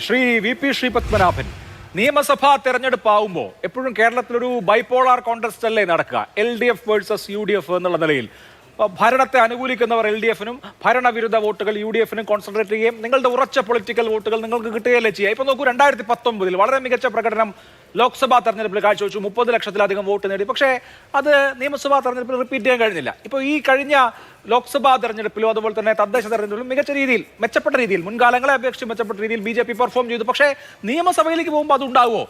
Shri V P Sreepadmanabhan, നിയമസഭാ തെരഞ്ഞെടുപ്പാവുമ്പോൾ എപ്പോഴും കേരളത്തിലൊരു bipolar contest അല്ലേ നടക്കുക? LDF വേഴ്സസ് UDF എന്നുള്ള നിലയിൽ ഭരണത്തെ അനുകൂലിക്കുന്നവർ LDF-നും ഭരണവിരുദ്ധ വോട്ടുകൾ UDF-നും കോൺസെൻട്രേറ്റ് ചെയ്യുകയും നിങ്ങളുടെ ഉറച്ച പൊളിറ്റിക്കൽ വോട്ടുകൾ നിങ്ങൾക്ക് കിട്ടുകയല്ലേ ചെയ്യുക. ഇപ്പൊ നോക്കൂ, 2019 വളരെ മികച്ച പ്രകടനം ലോക്സഭാ തെരഞ്ഞെടുപ്പിൽ കാഴ്ചവെച്ചു, 30 ലക്ഷത്തിലധികം വോട്ട് നേടി. പക്ഷേ അത് നിയമസഭാ തെരഞ്ഞെടുപ്പിൽ റിപ്പീറ്റ് ചെയ്യാൻ കഴിഞ്ഞില്ല. ഇപ്പോൾ ഈ കഴിഞ്ഞ ലോക്സഭാ തെരഞ്ഞെടുപ്പിലും അതുപോലെ തന്നെ തദ്ദേശ തെരഞ്ഞെടുപ്പിലും മികച്ച രീതിയിൽ, മെച്ചപ്പെട്ട രീതിയിൽ, മുൻകാലങ്ങളെ അപേക്ഷിച്ച് മെച്ചപ്പെട്ട രീതിയിൽ BJP പെർഫോം ചെയ്തു. പക്ഷേ നിയമസഭയിലേക്ക് പോകുമ്പോൾ അതുണ്ടാവുമോ?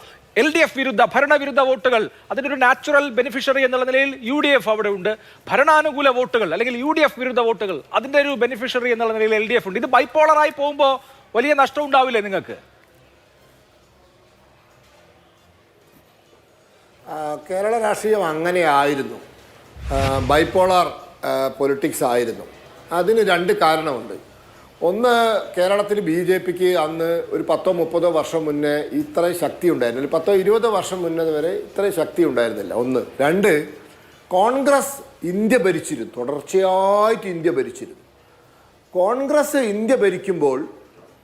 LDF വിരുദ്ധ ഭരണവിരുദ്ധ വോട്ടുകൾ അതിൻ്റെ ഒരു നാച്ചുറൽ ബെനിഫിഷ്യറി എന്നുള്ള നിലയിൽ UDF അവിടെ ഉണ്ട്. ഭരണാനുകൂല വോട്ടുകൾ അല്ലെങ്കിൽ UDF വിരുദ്ധ വോട്ടുകൾ അതിൻ്റെ ഒരു ബെനിഫിഷ്യറി എന്നുള്ള നിലയിൽ LDF ഉണ്ട്. ഇത് ബൈപോളറായി പോകുമ്പോൾ വലിയ നഷ്ടം ഉണ്ടാവില്ലേ നിങ്ങൾക്ക്? കേരള രാഷ്ട്രീയം അങ്ങനെയായിരുന്നു, ബൈപോളാർ പൊളിറ്റിക്സ് ആയിരുന്നു. അതിന് രണ്ട് കാരണമുണ്ട്. ഒന്ന്, കേരളത്തിൽ BJPക്ക് അന്ന് ഒരു 10-30 വർഷം മുന്നേ ഇത്രയും ശക്തി ഉണ്ടായിരുന്നില്ല. 10-20 വർഷം മുന്നേ വരെ ഇത്രയും ശക്തി ഉണ്ടായിരുന്നില്ല. ഒന്ന്. രണ്ട്, കോൺഗ്രസ് ഇന്ത്യ ഭരിച്ചിരുന്നു, തുടർച്ചയായിട്ട് ഇന്ത്യ ഭരിച്ചിരുന്നു. കോൺഗ്രസ് ഇന്ത്യ ഭരിക്കുമ്പോൾ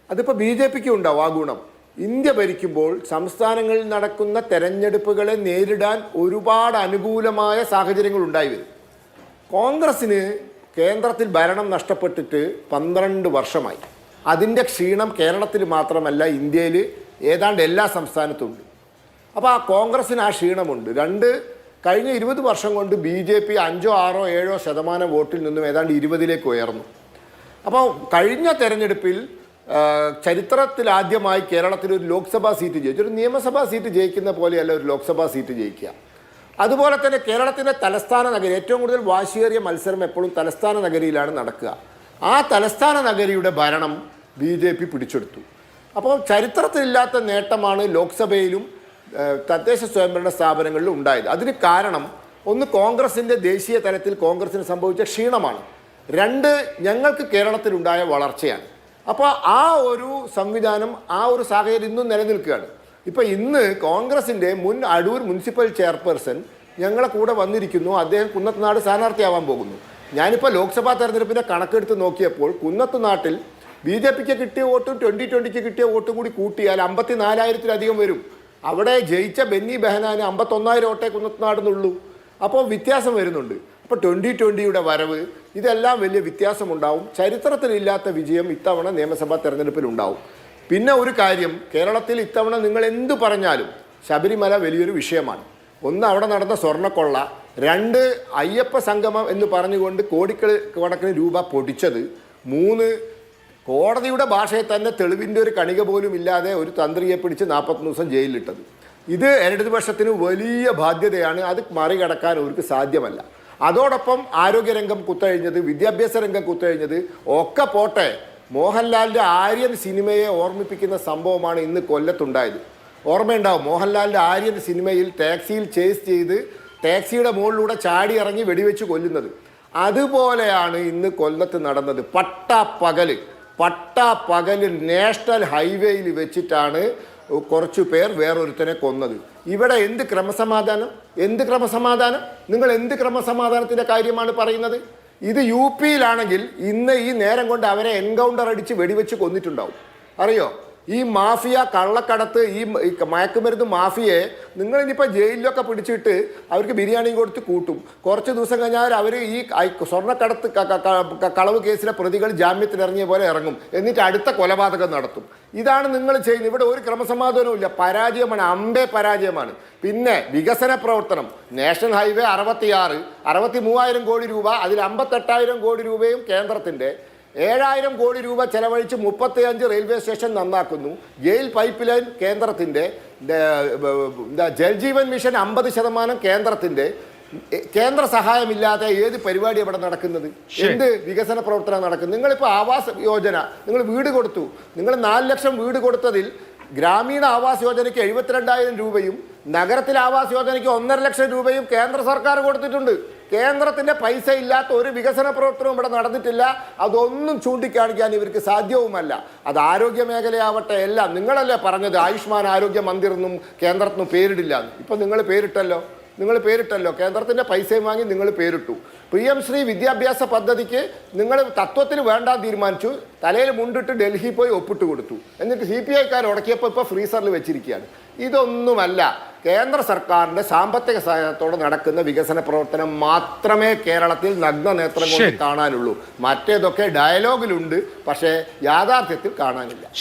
അതിപ്പോൾ BJPക്ക് ഉണ്ടാവും ആ ഗുണം. ഇന്ത്യ ഭരിക്കുമ്പോൾ സംസ്ഥാനങ്ങളിൽ നടക്കുന്ന തെരഞ്ഞെടുപ്പുകളെ നേരിടാൻ ഒരുപാട് അനുകൂലമായ സാഹചര്യങ്ങൾ ഉണ്ടായി വരും. കോൺഗ്രസ്സിന് കേന്ദ്രത്തിൽ ഭരണം നഷ്ടപ്പെട്ടിട്ട് 12 വർഷമായി. അതിൻ്റെ ക്ഷീണം കേരളത്തിൽ മാത്രമല്ല, ഇന്ത്യയിൽ ഏതാണ്ട് എല്ലാ സംസ്ഥാനത്തും ഉണ്ട്. അപ്പോൾ ആ കോൺഗ്രസ്സിന് ആ ക്ഷീണമുണ്ട്. രണ്ട്, കഴിഞ്ഞ 20 വർഷം കൊണ്ട് BJP 5, 6, 7% വോട്ടിൽ നിന്നും ഏതാണ്ട് 20-ലേക്ക് ഉയർന്നു. അപ്പോൾ കഴിഞ്ഞ തെരഞ്ഞെടുപ്പിൽ ചരിത്രത്തിൽ ആദ്യമായി കേരളത്തിൽ ഒരു ലോക്സഭാ സീറ്റ് ജയിച്ചു. ഒരു നിയമസഭാ സീറ്റ് ജയിക്കുന്ന പോലെയല്ല ഒരു ലോക്സഭാ സീറ്റ് ജയിക്കുക. അതുപോലെ തന്നെ കേരളത്തിൻ്റെ തലസ്ഥാന നഗരി, ഏറ്റവും കൂടുതൽ വാശിയേറിയ മത്സരം എപ്പോഴും തലസ്ഥാന നഗരിയിലാണ് നടക്കുക. ആ തലസ്ഥാന നഗരിയുടെ ഭരണം BJP പിടിച്ചെടുത്തു. അപ്പോൾ ചരിത്രത്തിലില്ലാത്ത നേട്ടമാണ് ലോക്സഭയിലും തദ്ദേശ സ്വയംഭരണ സ്ഥാപനങ്ങളിലും ഉണ്ടായത്. അതിന് കാരണം ഒന്ന്, കോൺഗ്രസിൻ്റെ ദേശീയ തലത്തിൽ കോൺഗ്രസിന് സംഭവിച്ച ക്ഷീണമാണ്. രണ്ട്, ഞങ്ങൾക്ക് കേരളത്തിലുണ്ടായ വളർച്ചയാണ്. അപ്പോൾ ആ ഒരു സംവിധാനം, ആ ഒരു സാഹചര്യം ഇന്നും നിലനിൽക്കുകയാണ്. ഇപ്പം ഇന്ന് കോൺഗ്രസിൻ്റെ മുൻ അടൂർ മുനിസിപ്പൽ ചെയർപേഴ്സൺ ഞങ്ങളെ കൂടെ വന്നിരിക്കുന്നു. അദ്ദേഹം കുന്നത്തുനാട് സ്ഥാനാർത്ഥിയാവാൻ പോകുന്നു. ഞാനിപ്പോൾ ലോക്സഭാ തെരഞ്ഞെടുപ്പിൻ്റെ കണക്കെടുത്ത് നോക്കിയപ്പോൾ കുന്നത്തുനാട്ടിൽ BJPക്ക് കിട്ടിയ വോട്ടും 2020ക്ക് കിട്ടിയ വോട്ടും കൂടി കൂട്ടിയാൽ 54,000-ലധികം വരും. അവിടെ ജയിച്ച ബെന്നി ബെഹനാന് 51,000 വോട്ടേ കുന്നത്തുനാടിനുള്ളൂ. അപ്പോൾ വ്യത്യാസം വരുന്നുണ്ട്. അപ്പോൾ 2020യുടെ വരവ്, ഇതെല്ലാം വലിയ വ്യത്യാസമുണ്ടാവും. ചരിത്രത്തിലില്ലാത്ത വിജയം ഇത്തവണ നിയമസഭാ തെരഞ്ഞെടുപ്പിലുണ്ടാവും. പിന്നെ ഒരു കാര്യം, കേരളത്തിൽ ഇത്തവണ നിങ്ങൾ എന്തു പറഞ്ഞാലും ശബരിമല വലിയൊരു വിഷയമാണ്. ഒന്ന്, അവിടെ നടന്ന സ്വർണ്ണക്കൊള്ള. രണ്ട്, അയ്യപ്പ സംഗമം എന്ന് പറഞ്ഞുകൊണ്ട് കോടിക്കണക്കിന് രൂപ പൊടിച്ചത്. മൂന്ന്, കോടതിയുടെ ഭാഷയിൽ തന്നെ തെളിവിൻ്റെ ഒരു കണിക പോലും ഇല്ലാതെ ഒരു തന്ത്രിയെ പിടിച്ച് 40 ദിവസം ജയിലിലിട്ടത്. ഇത് ഇടതുപക്ഷത്തിന് വലിയ ബാധ്യതയാണ്. അത് മറികടക്കാൻ അവർക്ക് സാധ്യമല്ല. അതോടൊപ്പം ആരോഗ്യരംഗം കുത്തഴിഞ്ഞത്, വിദ്യാഭ്യാസ രംഗം കുത്തഴിഞ്ഞത് ഒക്കെ പോട്ടെ, മോഹൻലാലിൻ്റെ ആര്യൻ സിനിമയെ ഓർമ്മിപ്പിക്കുന്ന സംഭവമാണ് ഇന്ന് കൊല്ലത്തുണ്ടായത്. ഓർമ്മയുണ്ടാവും, മോഹൻലാലിൻ്റെ ആര്യൻ സിനിമയിൽ ടാക്സിയിൽ ചേസ് ചെയ്ത് ടാക്സിയുടെ മുകളിലൂടെ ചാടി ഇറങ്ങി വെടിവെച്ച് കൊല്ലുന്നത്. അതുപോലെയാണ് ഇന്ന് കൊല്ലത്ത് നടന്നത്. പട്ടാപ്പകൽ നാഷണൽ ഹൈവേയിൽ വെച്ചിട്ടാണ് കുറച്ചു പേർ വേറൊരുത്തനെ കൊന്നത്. ഇവിടെ എന്ത് ക്രമസമാധാനം? നിങ്ങൾ എന്ത് ക്രമസമാധാനത്തിൻ്റെ കാര്യമാണ് പറയുന്നത്? ഇത് UPയിലാണെങ്കിൽ ഇന്ന് ഈ നേരം കൊണ്ട് അവരെ എൻകൗണ്ടർ അടിച്ച് വെടിവെച്ച് കൊന്നിട്ടുണ്ടാവും. അറിയോ? ഈ മാഫിയ, കള്ളക്കടത്ത്, ഈ മയക്കുമരുന്ന് മാഫിയയെ നിങ്ങളിനിപ്പോൾ ജയിലിലൊക്കെ പിടിച്ചിട്ട് അവർക്ക് ബിരിയാണി കൊടുത്ത് കൂട്ടും. കുറച്ച് ദിവസം കഴിഞ്ഞാൽ അവർ ഈ സ്വർണ്ണക്കടത്ത് കളവ് കേസിലെ പ്രതികൾ ജാമ്യത്തിലിറങ്ങിയ പോലെ ഇറങ്ങും. എന്നിട്ട് അടുത്ത കൊലപാതകം നടത്തും. ഇതാണ് നിങ്ങൾ ചെയ്യുന്നത്. ഇവിടെ ഒരു ക്രമസമാധാനവും ഇല്ല. പരാജയമാണ്, അമ്പേ പരാജയമാണ്. പിന്നെ വികസന പ്രവർത്തനം, നാഷണൽ ഹൈവേ 63,000 കോടി രൂപ, അതിൽ 58,000 കോടി രൂപയും കേന്ദ്രത്തിൻ്റെ, 7,000 കോടി രൂപ ചെലവഴിച്ച് 35 റെയിൽവേ സ്റ്റേഷൻ നന്നാക്കുന്നു. ജയിൽ പൈപ്പ് ലൈൻ കേന്ദ്രത്തിൻ്റെ, ജൽജീവൻ മിഷൻ 50% കേന്ദ്രത്തിൻ്റെ. കേന്ദ്ര സഹായമില്ലാതെ ഏത് പരിപാടി അവിടെ നടക്കുന്നത്? എന്ത് വികസന പ്രവർത്തനം നടക്കുന്നത്? നിങ്ങളിപ്പോൾ ആവാസ് യോജന, നിങ്ങൾ വീട് കൊടുത്തു. നിങ്ങൾ 4 ലക്ഷം വീട് കൊടുത്തതിൽ ഗ്രാമീണ ആവാസ് യോജനയ്ക്ക് 72,000 രൂപയും നഗരത്തിലെ ആവാസ് യോജനയ്ക്ക് 1.5 ലക്ഷം രൂപയും കേന്ദ്ര സർക്കാർ കൊടുത്തിട്ടുണ്ട്. കേന്ദ്രത്തിൻ്റെ പൈസ ഇല്ലാത്ത ഒരു വികസന പ്രവർത്തനവും ഇവിടെ നടന്നിട്ടില്ല. അതൊന്നും ചൂണ്ടിക്കാണിക്കാൻ ഇവർക്ക് സാധ്യവുമല്ല. അത് ആരോഗ്യ മേഖലയാവട്ടെ, എല്ലാം. നിങ്ങളല്ലേ പറഞ്ഞത് ആയുഷ്മാൻ ആരോഗ്യ മന്ദിർ എന്നും കേന്ദ്രത്തിനും പേരിടില്ല. ഇപ്പം നിങ്ങൾ പേരിട്ടല്ലോ. നിങ്ങൾ പേരിട്ടല്ലോ, കേന്ദ്രത്തിൻ്റെ പൈസയും വാങ്ങി നിങ്ങൾ പേരിട്ടു. PM ശ്രീ വിദ്യാഭ്യാസ പദ്ധതിക്ക് നിങ്ങൾ തത്വത്തിൽ വേണ്ടാന്ന് തീരുമാനിച്ചു, തലയിൽ മുണ്ടിട്ട് ഡൽഹി പോയി ഒപ്പിട്ട് കൊടുത്തു. എന്നിട്ട് CPI-ക്കാർ ഉടക്കിയപ്പോൾ ഇപ്പോൾ ഫ്രീസറിൽ വെച്ചിരിക്കുകയാണ്. ഇതൊന്നുമല്ല, കേന്ദ്ര സർക്കാരിൻ്റെ സാമ്പത്തിക സഹായത്തോടെ നടക്കുന്ന വികസന പ്രവർത്തനം മാത്രമേ കേരളത്തിൽ നഗ്ന നേത്രം കൊണ്ട് കാണാനുള്ളൂ. മറ്റേതൊക്കെ ഡയലോഗിലുണ്ട്, പക്ഷേ യാഥാർത്ഥ്യത്തിൽ കാണാനില്ല.